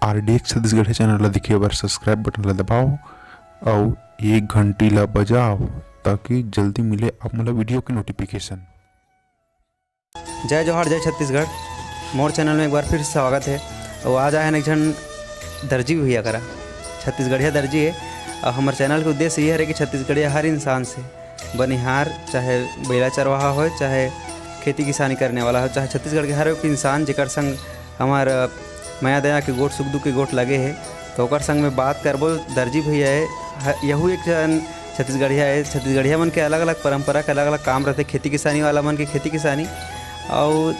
RDX Chhattisgarh channel ला दिखे बार subscribe button ला दबाओ और एक घंटी ला बजाओ ताकि जल्दी मिले आप मतलब वीडियो के नोटिफिकेशन। जय जोहार जय छत्तीसगढ़ मोर चैनल में एक बार फिर स्वागत है। और आज आया एक जन दर्जी भी हुआ करा छत्तीसगढ़िया दर्जी है। और हमारे चैनल का उद्देश्य ये है कि छत्तीसगढ़िया हर इंसान से बनिहार चाहे बेला चरवाहा हो चाहे खेती किसानी करने वाला हो चाहे छत्तीसगढ़ के हर एक इंसान जेकर संग हमार माया दया के गोट सुख दुख के गोट लगे है तो ओकर संग में बात करबो। दर्जी भैया है यहू एक जन छत्तीसगढ़िया है। छत्तीसगढ़िया मन के अलग अलग परंपरा के अलग अलग काम रहते। खेती किसानी वाला मन के खेती किसानी और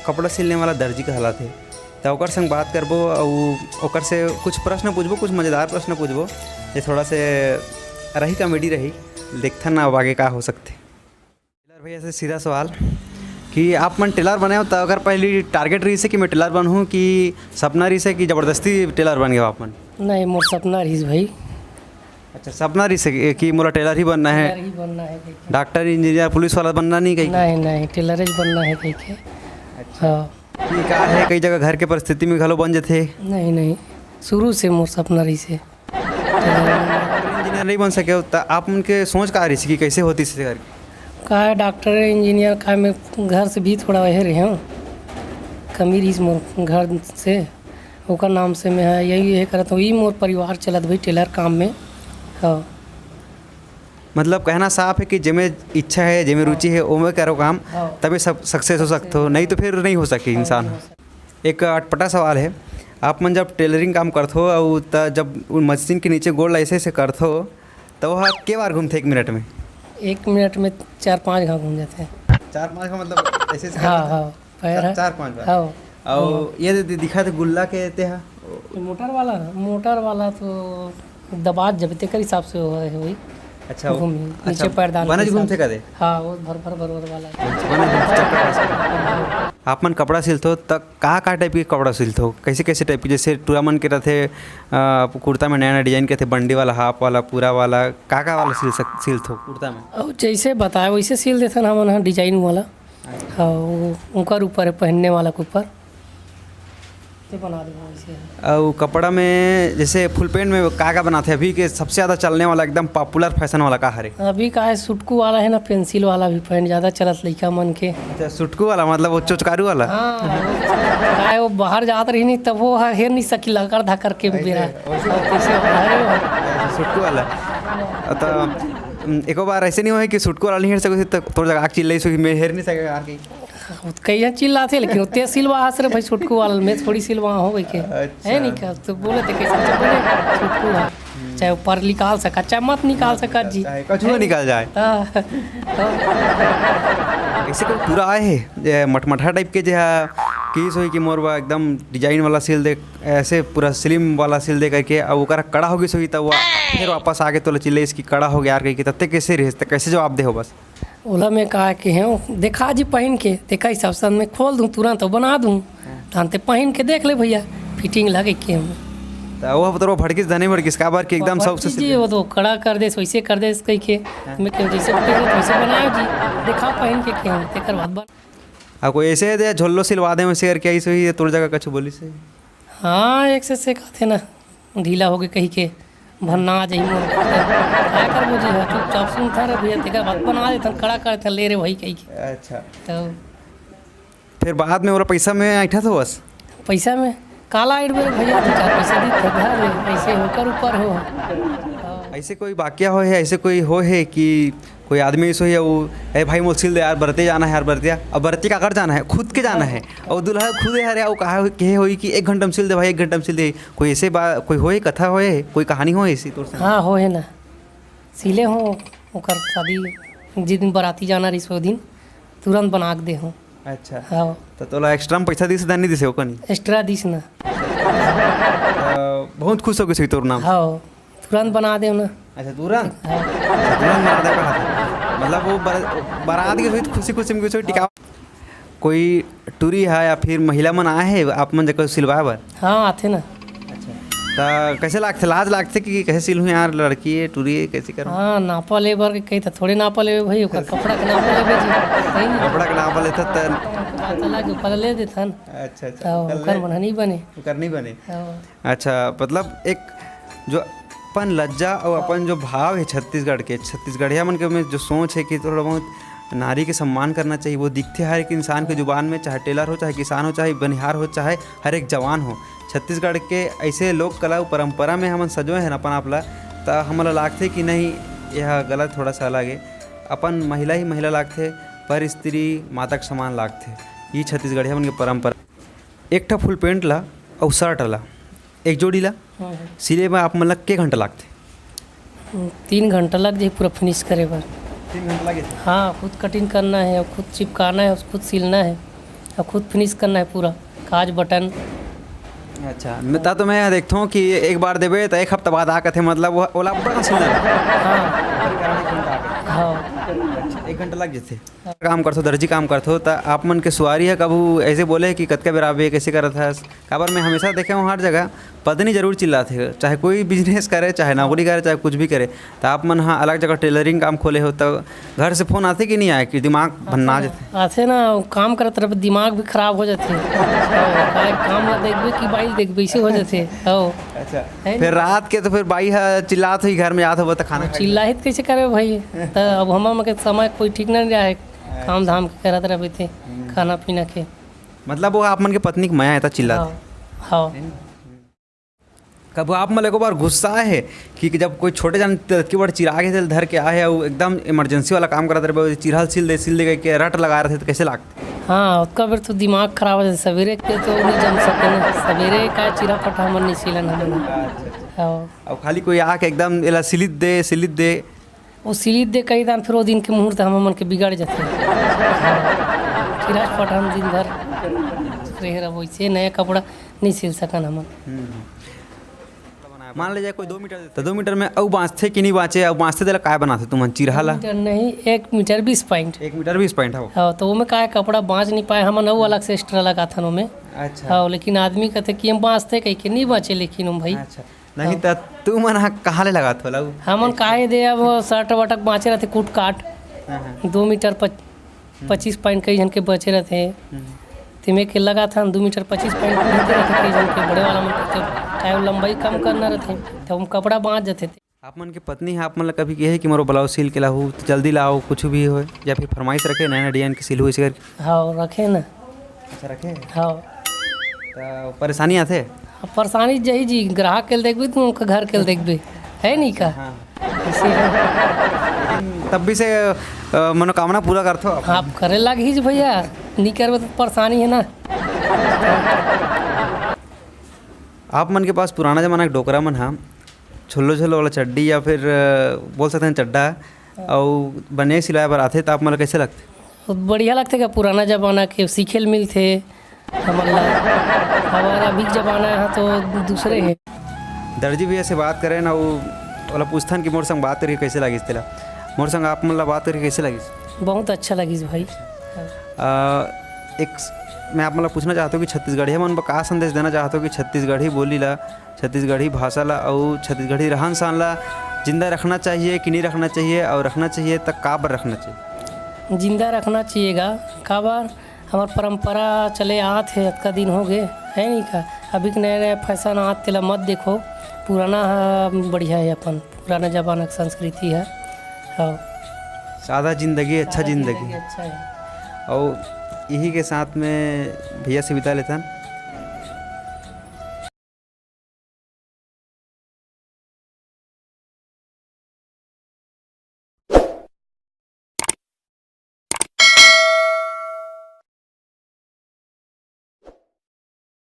कपड़ा सिलने वाला दर्जी कहलात है। तो ओकर संग बात करबो और ओकर से कुछ प्रश्न पूछबो, कुछ मज़ेदार प्रश्न पूछबो। ये थोड़ा से रही कॉमेडी रही, देखता ना आगे का हो सकते। टेलर भैया से सीधा सवाल कि आप मन टेलर बने हो तो अगर पहली टारगेट रही से कि मैं टेलर बनूँ कि सपना रही से कि ज़बरदस्ती टेलर बन गया आप मन? नहीं, मोर सपना रही भाई। अच्छा, सपना रही से कि मोला टेलर ही बनना है? टेलर ही बनना है। डॉक्टर इंजीनियर पुलिस वाला बनना नहीं कहीं? नहीं, टेलर ही बनना है कहीं के। अच्छा हाँ, ठीक है। कई जगह घर के परिस्थिति में घलो बन जाते? नहीं, शुरू से मोर सपना रही से इंजीनियर नहीं बन सके तो आप उनके सोच का रही कि कैसे होती से घर का है डॉक्टर इंजीनियर का। मैं घर से भी थोड़ा वह रहे हूँ, कमी रही मोर घर से ओकर नाम से मैं यही करत हूँ। मोर परिवार चलत भाई टेलर काम में। हाँ, मतलब कहना साफ है कि जिसमें इच्छा है जिसमें रुचि है वो में करो काम, तभी सब सक्सेस हो सकते हो, नहीं तो फिर नहीं हो सके इंसान। एक अटपटा सवाल है, आप मन जब टेलरिंग काम करते हो और जब मशीन के नीचे गोल ऐसे ऐसे करते हो तो वह के बार घूमते 1 मिनट में? 1 मिनट में 4-5 घाव घूम जाते हैं। 4-5 का मतलब ऐसे ऐसे? हाँ, पैर है 4-5 बार। हाँ, और ये दिखा थे गुल्ला के देते हैं मोटर वाला तो दबाज जब तेकर हिसाब से हो है वही। अच्छा, नीचे पैर डाल बनज घूमते का दे? हाँ, वो भर वाला। आप मन कपड़ा सिलते हो तब का टाइप के कपड़ा सिलते हो? कैसे टाइप के? जैसे टूरा मन के रहते कुर्ता में नया डिजाइन के थे, बंडी वाला, हाफ वाला, पूरा वाला, का वाला सिलते हो कुर्ता में? और जैसे बताया वैसे सिल देते ना हम डिजाइन वाला। हाँ, उनका ऊपर है पहनने वाला के ऊपर बना देना वैसे। और कपड़ा में जैसे फुल पैंट में का बनाते हैं? अभी के सबसे ज़्यादा चलने वाला एकदम पॉपुलर फैशन वाला का है? अभी का है सुटकू वाला है ना, पेंसिल वाला भी पैंट ज़्यादा चलत लड़का मन के। अच्छा, सुटकू वाला मतलब वो चोचकारू वाला? हाँ, वो बाहर जात रही नहीं तब वो हेर नहीं सकी लकड़ धकर के बेरा सुटकू वाला। तो एक बार ऐसे नहीं हो कि सुटकू वाला नहीं हेर सके तो थोड़ा जगह चिल्लाई सो मैं हेर नहीं सकेगा यार कहीं चिल्ला थे, लेकिन उतने सिलवा हाथ से भाई सुटकू वाला में थोड़ी सिलवा हो गई के। अच्छा। है नहीं क्या तो बोले थे कैसे बोले सुटकू है चाहे ऊपर निकाल सका चाहे मत निकाल सका जी, कछुआ निकाल जाए। ऐसे कोई पूरा आए है मटमठा टाइप के जो किस हो कि मोरबा एकदम डिजाइन वाला सिल दे, ऐसे पूरा स्लिम वाला सिल दे करके और वो कड़ा हो गई सोई तब फिर वापस आगे तो चिल्ले इसकी कड़ा हो गया यार कहीं तब कैसे रहे कैसे जवाब दे हो? बस ओला में कहा कि हैं देखा जी पहन के देखा हिसाब से मैं खोल दूँ तुरंत तो बना दूँ तानते पहन के देख ले भैया फिटिंग लगे के तो वो तो भड़किस धने भड़किस का बार के एकदम सब जी वो तो कड़ा कर दे वैसे कर दे कहीं के मैं क्यों जैसे वैसे बनाया जी देखा पहन के क्यों तेकर बाद कोई ऐसे दे झोल्लो सिलवा दे वैसे करके ऐसे ही तोड़ जगह कछु बोली से? हाँ, एक से कहते ना ढीला हो गए कहीं के भरना आ जाइए मोर क्या कर बुझी है चुपचाप सुन था रे भैया तेकर बात बना दे तन कड़ा कर ले रे वही कहीं के। अच्छा, तो फिर बाद में और पैसा में ऐठा तो बस पैसा में काला आइड में भैया 2-4 पैसे दी ऐसे होकर ऊपर हो। ऐसे कोई वाक्य हो है ऐसे कोई हो है कि कोई आदमी ऐसे है वो ए भाई मोल सिल दे यार बरते जाना है यार बरतिया अब बरती का कर जाना है खुद के जाना है और दुल्हा खुद है यार वो कहा कहे हो कि 1 घंटा में सिल दे भाई 1 घंटा में सिल दे। कोई ऐसे बात कोई होए कथा होए कोई कहानी हो ऐसी तो? हाँ, हो है ना सिले हो ओकर शादी जिस दिन बराती जाना रही सो दिन तुरंत बना के दे हो। अच्छा, हाँ, तो पैसा में पैसा दी से नहीं दिसे ओकनी एक्स्ट्रा दिस ना बहुत खुश हो गई तोर नाम? हाँ, तुरंत बना दे ना। अच्छा, तुरंत बना दे मतलब वो बारात की खुशी में टिका। कोई टूरी है या फिर महिला मन आए है आप मन जगह सिलवाए बर? हाँ, आते ना। अच्छा, तो कैसे लागते, लाज लागते कि कैसे सिल हुई यार, लड़की है टूरी है, कैसे कर हाँ नापा ले बर के कही था थोड़े नापा ले भाई, ओकर कपड़ा के नापा ले जी सही नहीं कपड़ा के नाप लेता तो पता लगे ऊपर ले देथन अच्छा तो ओकर मन नहीं बने। करनी बने। हाँ। अच्छा मतलब एक जो अपन लज्जा और अपन जो भाव है छत्तीसगढ़ के, छत्तीसगढ़िया मन के में जो सोच है कि थोड़ा बहुत नारी के सम्मान करना चाहिए, वो दिखते हर एक इंसान के जुबान में, चाहे टेलर हो, चाहे किसान हो, चाहे बनिहार हो, चाहे हर एक जवान हो। छत्तीसगढ़ के ऐसे लोक कला परंपरा में हमन सजोए हैं अपन आपला, तो हमला लागते कि नहीं यह गलत थोड़ा सा अलग है, अपन महिला ही महिला लागते, पर स्त्री माता के समान लागते। ये छत्तीसगढ़िया मन के परंपरा। एक ठा फुल पेंट ला और शर्ट ला एक जोड़ी ला सिले में आप मतलब के घंटा लागते? 3 घंटा लग जाए पूरा फिनिश करे बर। 3 घंटा लगे थे। हाँ खुद कटिंग करना है और खुद चिपकाना है और खुद सिलना है और खुद फिनिश करना है पूरा काज बटन। अच्छा मैं तो मैं देखता हूँ कि एक बार देवे तो एक हफ्ता बाद आकर थे, मतलब वो ओला बड़ा सिलना हाँ 1 घंटा लग जाते। काम करते हो, दर्जी काम करते हो, तो आप मन के सुआरी है कबू ऐसे बोले कि कतका बेर आवे कैसे करत है? काबर मैं हमेशा देखे हूँ हर जगह पत्नी जरूर चिल्लाते है, चाहे कोई बिजनेस करे, चाहे नौकरी करे, चाहे कुछ भी करे। तो आप मन हाँ अलग जगह टेलरिंग काम खोले हो, तो घर से फोन आते कि नहीं आए कि दिमाग भन्ना जाते? आते ना काम करत रहे दिमाग भी खराब हो जाते काम ला देखबे कि बाइल देखबे ऐसे हो जाते। अच्छा फिर रात के तो फिर बाई है चिल्लात हुई घर में जात हो तो खाना चिल्लाहित कैसे करे भाई? तो अब हम के समय कोई ठीक नहीं रहा, काम धाम के करत रहे थे खाना पीना के। मतलब वो आप मन के पत्नी के माया था चिल्लाते? हाँ कब आप मतलब एक बार गुस्सा है कि जब कोई छोटे जान की बड़ चिरागे थे धर के आए और एकदम इमरजेंसी वाला काम करते रहे, चिरहल सिल दे के रट लगा रहे थे, तो कैसे लागते? हाँ उसका फिर तो दिमाग खराब हो जाता, सवेरे के तो नहीं जम सके ना, सवेरे का चिरा फटा मन नहीं सिलन हमन। हाँ और खाली कोई आके एकदम एला सिलित दे वो सिलित दे कई दान फिर वो दिन के मुहूर्त हम मन के बिगाड़ जाते। चिरा फटा हम दिन भर रहे वैसे नया कपड़ा नहीं सिल सकन हमन। मान लीजिए कोई 2 मीटर देता, 2 मीटर में अब बाँचते कि नहीं बाँचे, अब बाँचते देला काय बनाते तुम चिरहाला? मीटर नहीं 1 मीटर 20 पॉइंट। 1 मीटर 20 पॉइंट हो। हाँ तो वो में का कपड़ा बाँच नहीं पाए हम, वो अलग से एक्स्ट्रा लगा था में। अच्छा हाँ लेकिन आदमी कहते कि हम बाँचते कहीं के नहीं बाँचे, लेकिन हम भाई अच्छा नहीं तो तू मन कहाँ ले लगा थोला? हमन काहे दे अब शर्ट वटक बाँचे रहते कूट काट 2 मीटर 25 पॉइंट कई जन के बचे रहते, तिमे के लगा था 2 मीटर 25 पॉइंट रहते कई जन के बड़े वाला मन के, चाहे लंबाई कम करना रहते तो हम कपड़ा बाँच जाते थे। आप मन के पत्नी है आप मन कभी कहे कि मोरो ब्लाउज सिल के लाओ तो जल्दी लाओ कुछ भी हो, या फिर फरमाइश रखे नया डिजाइन के सिल हो इसे करके? हाँ रखे ना। अच्छा रखे। हाँ तो परेशानी आते? परेशानी जही जी ग्राहक के देखबे तुम उनका घर के देखबे है नहीं का ऐसे है। लेकिन तब भी से मनोकामना पूरा करते हो आप करे लगी जी भैया, नहीं करबे तो परेशानी है ना। आप मन के पास पुराना जमाना के डोकरा मन हाँ छोलो वाला चड्डी या फिर बोल सकते हैं चड्डा और बने सिलाए बर आते, तो आप मन कैसे लगते? बहुत बढ़िया लगते का पुराना जमाना के सीखे मिलते हमारा अभी जमाना है तो दूसरे है। दर्जी भैया से बात करें ना वो वाला पूछथन कि मोर संग बात करके कैसे लगी तेला, मोर संग आप मन ला बात करके कैसे लगी? बहुत अच्छा लगी भाई। एक मैं आप मतलब पूछना चाहता हूँ कि छत्तीसगढ़ी मन का संदेश देना चाहता हूँ कि छत्तीसगढ़ी बोली ला, छत्तीसगढ़ी भाषा ला और छत्तीसगढ़ी रहन सहन ला जिंदा रखना चाहिए कि नहीं रखना चाहिए, और रखना चाहिए तो का बार रखना चाहिए? जिंदा रखना चाहिएगा का बार, हमार परंपरा चले आत है, अतका दिन हो गए है नहीं का, अभी के नया नया फैशन आत तेला मत देखो, पुराना बढ़िया है, अपन पुराना जमाना की संस्कृति है। हाँ सादा जिंदगी अच्छा जिंदगी। अच्छा है। और यही के साथ में भैया से विदा लेता